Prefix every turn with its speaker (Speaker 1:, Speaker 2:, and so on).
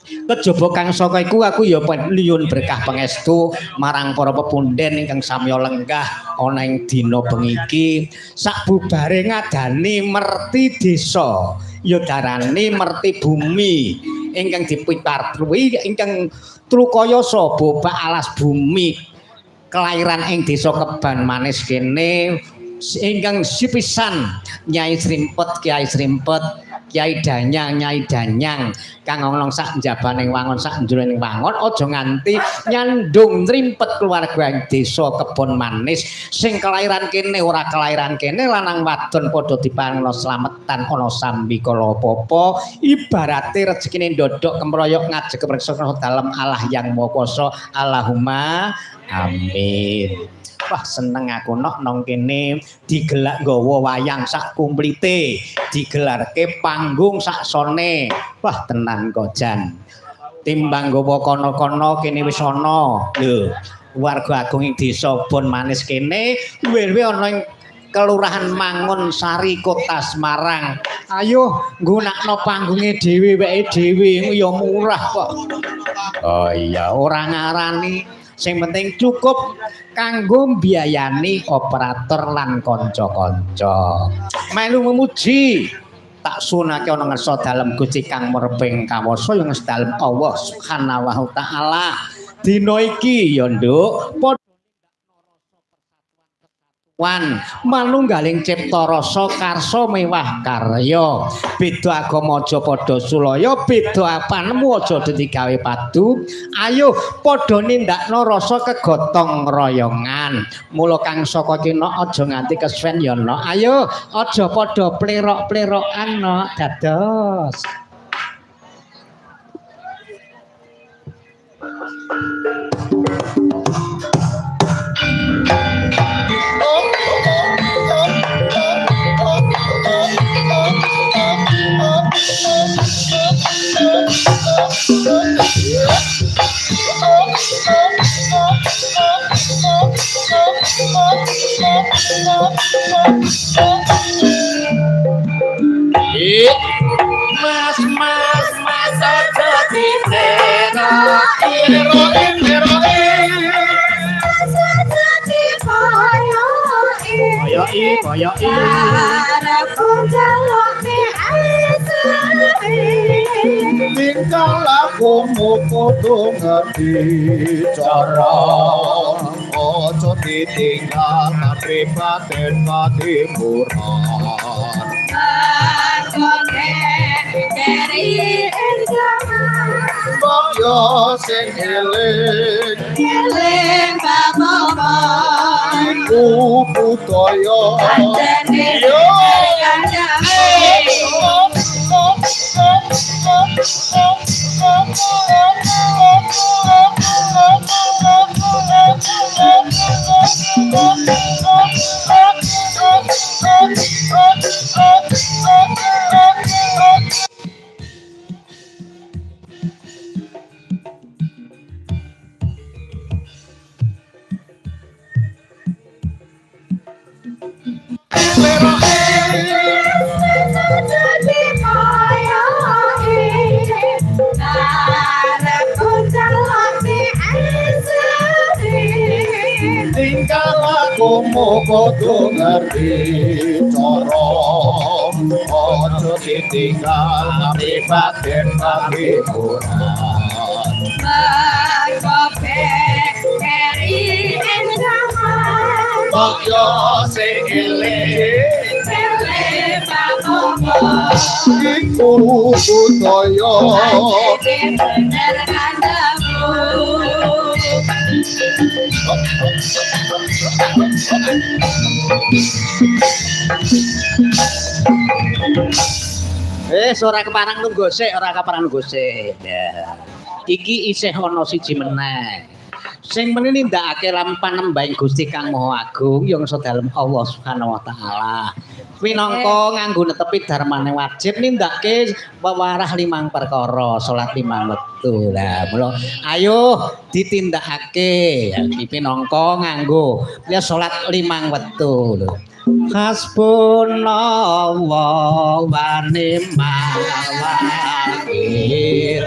Speaker 1: Kejaba kang saka iku aku ya nyuwun berkah pangestu marang para pepundhen ingkang samya lenggah ana ing dina bengi iki sakbubare ngadani merti desa ya darani merti bumi ingkang dipitartruwi ingkang trukayasa bobak alas bumi kelairan ing desa Keban Manis kene ingkang sipisan Nyai Srimpet Kiai Srimpet Kiai Danyang Nyai Danyang kang ana sak njabaning wangun sak njroning wangun aja nganti nyandung nrimpet keluarga ing desa Kebon Manis sing kelairan kene ora kelairan kene lanang wadon padha diparingna slametan ana sambi kala apa ibarate rezekine ndodok kemroyok ngajeg preksa dalem Allah yang Maha Kuwasa Allahumma amin. Wah seneng aku nok nang kene digelak nggawa wayang sak kumplite, digelarke panggung sak sone. Wah tenan kojan. Timbang nggawa kono-kono kene wis ana. Lho, warga agung ing desa Bon Manis kene luwe-luwe ana ing Kelurahan Mangun Sari Kota Semarang. Ayo nggunakno panggunge dhewe wae dhewe ya murah kok. Oh iya, ora ngarani sing penting cukup kanggo mbiayani operator lan kanca-kanca. Melu memuji tak sunake ana ngersa dalem Gusti Kang Merbeng kawasa ya nges dalem Allah Subhanahu wa taala. Dina iki ya Nduk manunggaling cipta rasa karsa mewah karya beda agama aja padha sulaya beda panemu aja dadi gawe padu ayo padha nindakno rasa kegotong royongan mula kang saka kene aja nganti keswen ya no ayo aja padha plerok-plerokan no dados Mas aja ditero koyoi arepku jaloke tingkah lakumu kudu ngerti cara ojo ditinggal tapi paten mati murah dari boyo sing eling bapak iku budaya yo kudu ngerti cara ojo ditinggal tapi batin tapi kurang bakope keri enjaman boyo sing eling iku budaya bener kandamu ora keparang nunggu sik, ora keparang nunggu sik. Ya. Iki isih ana siji meneh. Sing meneh nindakake panembaing Gusti Kang Maha Agung yang sedalem Allah Subhanahu wa taala. Minangka nganggo netepi darmane wajib nindakake wewarah 5 perkara, salat 5 wektu. Lah, mula ayo ditindakake. Iki minangka nganggo salat 5 wektu lho. Hasbunallah wa ni'mal wakil.